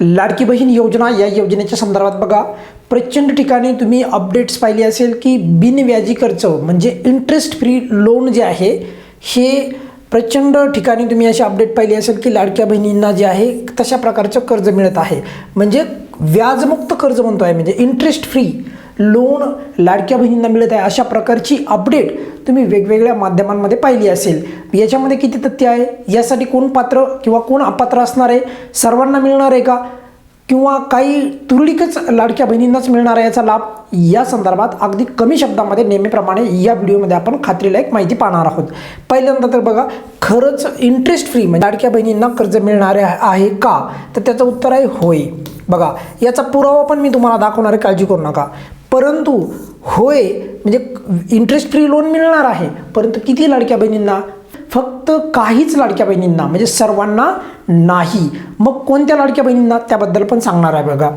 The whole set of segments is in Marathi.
लाडकी बहीण योजना या योजनेच्या संदर्भात बघा प्रचंड ठिकाणी तुम्ही अपडेट्स पाहिली असेल की बिनव्याजी कर्ज म्हणजे इंटरेस्ट फ्री लोन जे आहे हे प्रचंड ठिकाणी तुम्ही अशी अपडेट पाहिली असेल की लाडक्या बहिणींना जे आहे तशा प्रकारचं कर्ज मिळत आहे, म्हणजे व्याजमुक्त कर्ज म्हणतो आहे, म्हणजे इंटरेस्ट फ्री लोन लाडक्या बहिणींना मिळत आहे अशा प्रकारची अपडेट तुम्ही वेगवेगळ्या माध्यमांमध्ये पाहिली असेल। याच्यामध्ये किती तथ्य आहे, यासाठी कोण पात्र किंवा कोण अपात्र असणार आहे, सर्वांना मिळणार आहे का किंवा काही तुरळीकच लाडक्या बहिणींनाच मिळणार आहे याचा लाभ, या संदर्भात अगदी कमी शब्दामध्ये नेहमीप्रमाणे या व्हिडिओमध्ये आपण खात्रीलायक माहिती पाहणार आहोत। पहिल्यांदा तर बघा खरंच इंटरेस्ट फ्री म्हणजे लाडक्या बहिणींना कर्ज मिळणार आहे का, तर त्याचं उत्तर आहे होय। बघा याचा पुरावा पण मी तुम्हाला दाखवणार आहे, काळजी करू नका, परंतु होय म्हणजे इंटरेस्ट फ्री लोन मिळणार आहे, परंतु किती लाडक्या बहिणींना, फक्त काहीच लाडक्या बहिणींना म्हणजे सर्वांना नाही। मग कोणत्या लाडक्या बहिणींना त्याबद्दल पण सांगणार आहे बघा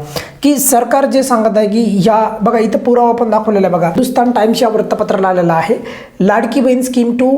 की सरकार जे सांगत आहे की ह्या बघा इथं पुरावा पण दाखवलेला आहे बघा, हिंदुस्तान टाइम्स या वृत्तपत्राला आलेला आहे, Ladki Bahin scheme to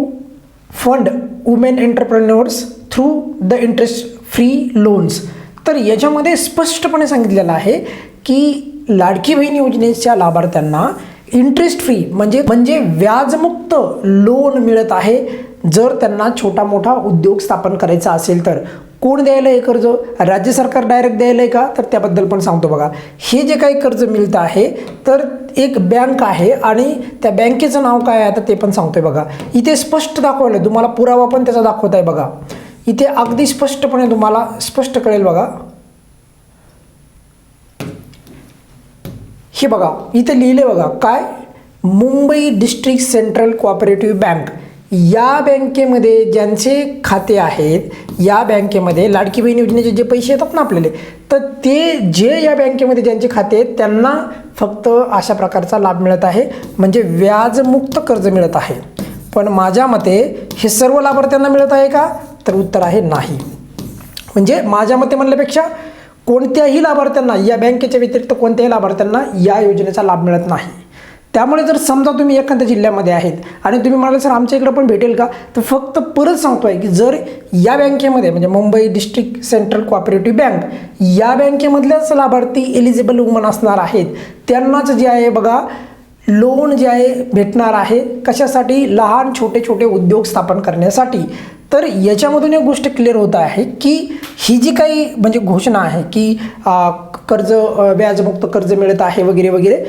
fund women entrepreneurs through the interest free loans. तर याच्यामध्ये स्पष्टपणे सांगितलेलं आहे की लाडकी बहीण योजनेच्या लाभार्थ्यांना इंटरेस्ट फ्री म्हणजे व्याजमुक्त लोन मिळत आहे जर त्यांना छोटा मोठा उद्योग स्थापन करायचा असेल तर। कोण द्यायला हे कर्ज, राज्य सरकार डायरेक्ट द्यायला आहे का, तर त्याबद्दल पण सांगतो बघा। हे जे काही कर्ज मिळतं आहे तर एक बँक आहे आणि त्या बँकेचं नाव काय आहे आता ते पण सांगतोय बघा, इथे स्पष्ट दाखवलं, तुम्हाला पुरावा पण त्याचा दाखवत आहे बघा, इथे अगदी स्पष्टपणे तुम्हाला स्पष्ट कळेल बघा। हे बघा इथे लिहिले बघा काय, Mumbai district central cooperative bank, या बँकेमध्ये ज्यांचे खाते आहेत, या बँकेमध्ये लाडकी बहीण योजनेचे जे पैसे येतात ना आपल्याला, तर ते जे या बँकेमध्ये ज्यांचे खाते आहेत त्यांना फक्त अशा प्रकारचा लाभ मिळत आहे, म्हणजे व्याजमुक्त कर्ज मिळत आहे। पण माझ्या मते हे सर्व लाभार्थ्यांना मिळत आहे का, तर उत्तर आहे नाही। म्हणजे माझ्या मते म्हणल्यापेक्षा कोणत्याही लाभार्थ्यांना, या बँकेच्या व्यतिरिक्त कोणत्याही लाभार्थ्यांना या योजनेचा लाभ मिळत नाही। त्यामुळे जर समजा तुम्ही एखाद्या जिल्ह्यामध्ये आहेत आणि तुम्ही म्हणाले सर आमच्या इकडे पण भेटेल का, तर फक्त परत सांगतो आहे की जर या बँकेमध्ये म्हणजे Mumbai district central cooperative bank या बँकेमधल्याच लाभार्थी एलिजिबल वुमन असणार आहेत, त्यांनाच जे आहे बघा लोन जे आहे भेटणार आहे, कशासाठी, लहान छोटे छोटे उद्योग स्थापन करण्यासाठी। तर याच्यामधून एक गोष्ट क्लिअर होत आहे की ही जी काही म्हणजे घोषणा आहे की कर्ज व्याजमुक्त कर्ज मिळत आहे वगैरे वगैरे,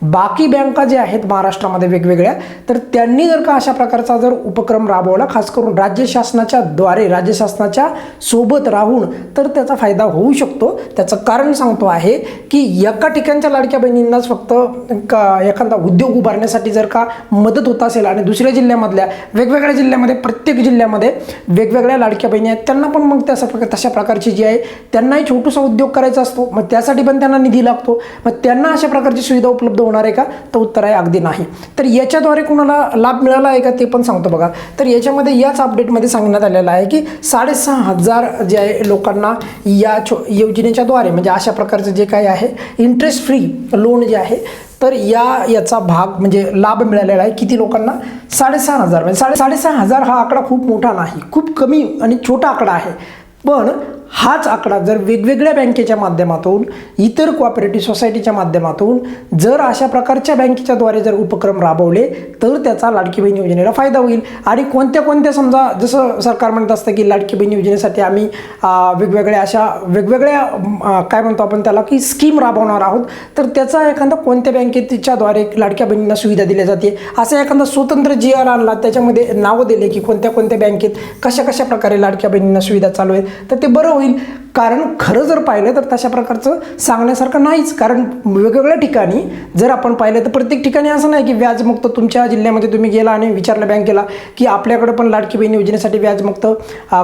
बाकी बँका जे आहेत महाराष्ट्रामध्ये वेगवेगळ्या, तर त्यांनी जर का अशा प्रकारचा जर उपक्रम राबवला, खास करून राज्य शासनाच्या द्वारे, राज्य शासनाच्या सोबत राहून, तर त्याचा फायदा होऊ शकतो। त्याचं कारण सांगतो आहे की एका ठिकाणच्या लाडक्या बहिणींनाच फक्त एखादा उद्योग उभारण्यासाठी जर का मदत होत असेल आणि दुसऱ्या जिल्ह्यामधल्या वेगवेगळ्या जिल्ह्यामध्ये प्रत्येक जिल्ह्यामध्ये वेगवेगळ्या लाडक्या बहिणी आहेत, त्यांना पण मग तशा प्रकारची जी आहे त्यांनाही छोटासा उद्योग करायचा असतो, मग त्यासाठी पण त्यांना निधी लागतो, मग त्यांना अशा प्रकारची सुविधा उपलब्ध होणार आहे का, तर उत्तर आहे अगदी नाही। तर याच्याद्वारे कोणाला लाभ मिळाला आहे का ते पण सांगतो बघा। तर याच्यामध्ये याच अपडेटमध्ये सांगण्यात आलेलं आहे की 6,500 जे आहे लोकांना या योजनेच्या द्वारे म्हणजे अशा प्रकारचं जे काही आहे इंटरेस्ट फ्री लोन जे आहे तर याचा भाग म्हणजे लाभ मिळालेला आहे किती लोकांना, 6,500 म्हणजे 6,500 हा आकडा खूप मोठा नाही, खूप कमी आणि छोटा आकडा आहे। पण हाच आकडा जर वेगवेगळ्या बँकेच्या माध्यमातून, इतर कोऑपरेटिव्ह सोसायटीच्या माध्यमातून जर अशा प्रकारच्या बँकेच्या द्वारे जर उपक्रम राबवले तर त्याचा लाडकी बहीण योजनेला फायदा होईल। आणि कोणत्या समजा जसं सरकार म्हणत असतं की लाडकी बहीण योजनेसाठी आम्ही वेगवेगळ्या काय म्हणतो आपण त्याला की स्कीम राबवणार आहोत, तर त्याचा एखादा कोणत्या बँकेच्या द्वारे लाडक्या बहिणींना सुविधा दिली जाते असा एखादा स्वतंत्र GR आणला, त्याच्यामध्ये नावं दिले की कोणत्या बँकेत कशा प्रकारे लाडक्या बहिणींना सुविधा चालू आहेत, तर ते बरं होईल। कारण खरं जर पाहिलं तर तशा प्रकारचं सांगण्यासारखं नाहीच, कारण वेगवेगळ्या ठिकाणी जर आपण पाहिलं तर प्रत्येक ठिकाणी असं नाही की व्याजमुक्त तुमच्या जिल्ह्यामध्ये तुम्ही गेला आणि विचारलं बँकेला की आपल्याकडे पण लाडकी बहीण योजनेसाठी व्याजमुक्त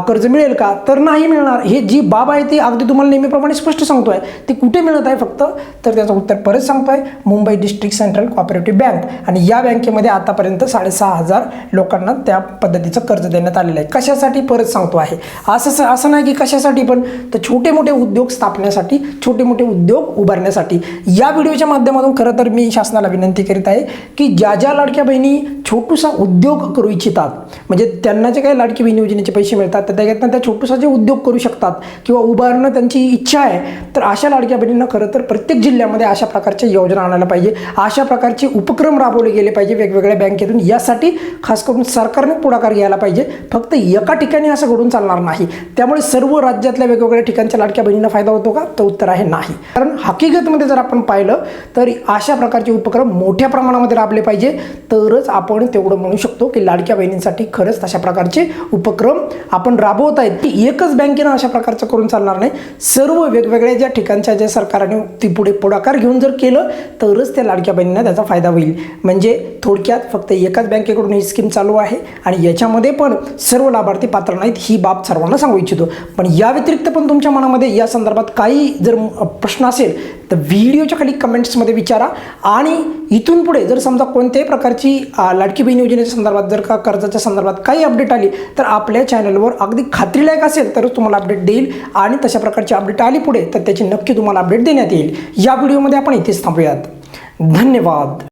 कर्ज मिळेल का, तर नाही मिळणार। हे जी बाब आहे ती अगदी तुम्हाला नेहमीप्रमाणे स्पष्ट सांगतोय, ती कुठे मिळत आहे फक्त, तर त्याचं उत्तर परत सांगतोय Mumbai district central cooperative bank, आणि या बँकेमध्ये आतापर्यंत 6,500 लोकांना त्या पद्धतीचं कर्ज देण्यात आलेलं आहे। कशासाठी परत सांगतो आहे, असं नाही की कशासाठी, पण तर छोटे मोठे उद्योग स्थापण्यासाठी, छोटे मोठे उद्योग उभारण्यासाठी। या व्हिडिओच्या माध्यमातून खरं तर मी शासनाला विनंती करीत आहे की ज्या लाडक्या बहिणी छोटूसा उद्योग करू इच्छितात, म्हणजे त्यांना जे काही लाडकी बहीण योजनेचे पैसे मिळतात तर त्याच्यातनं त्या छोटूसा जे उद्योग करू शकतात किंवा उभारणं त्यांची इच्छा आहे, तर अशा लाडक्या बहिणींना खरं तर प्रत्येक जिल्ह्यामध्ये अशा प्रकारच्या योजना आणायला पाहिजे, अशा प्रकारचे उपक्रम राबवले गेले पाहिजे वेगवेगळ्या बँकेतून. यासाठी खास करून सरकारने पुढाकार घ्यायला पाहिजे. फक्त एका ठिकाणी असं घडून चालणार नाही. त्यामुळे सर्व राज्यातल्या वेगवेगळ्या ठिकाणच्या लाडक्या बहिणींना फायदा होतो का? तर उत्तर आहे नाही. कारण हकीकतमध्ये जर आपण पाहिलं तर अशा प्रकारचे उपक्रम मोठ्या प्रमाणामध्ये राबले पाहिजे, तरच आपण तेवढं म्हणू शकतो की लाडक्या बहिणींसाठी खरंच तशा प्रकारचे उपक्रम आपण राबवत आहेत. की एकच बँकेनं अशा प्रकारचं करून चालणार नाही. सर्व वेगवेगळ्या ज्या ठिकाणच्या ज्या सरकारने ती पुढाकार घेऊन जर केलं तरच त्या लाडक्या बहिणींना त्याचा फायदा होईल. म्हणजे थोडक्यात फक्त एकाच बँकेकडून ही स्कीम चालू आहे आणि याच्यामध्ये पण सर्व लाभार्थी पात्र नाहीत, ही बाब सर्वांना सांगू इच्छितो. पण या व्यतिरिक्त पण तुमच्या मनामध्ये या संदर्भात काही जर प्रश्न असेल तर व्हिडिओच्या खाली कमेंट्समध्ये विचारा. आणि इथून पुढे जर समजा कोणत्याही प्रकारची लाडकी बहीण योजनेच्या संदर्भात जर का कर्जाच्या संदर्भात काही अपडेट आली तर आपल्या चॅनलवर अगदी खात्रीलायक असेल तरच तुम्हाला अपडेट देईल. आणि तशा प्रकारची अपडेट आली पुढे तर त्याची नक्की तुम्हाला अपडेट देण्यात येईल. या व्हिडिओमध्ये आपण इथेच थांबूयात. धन्यवाद.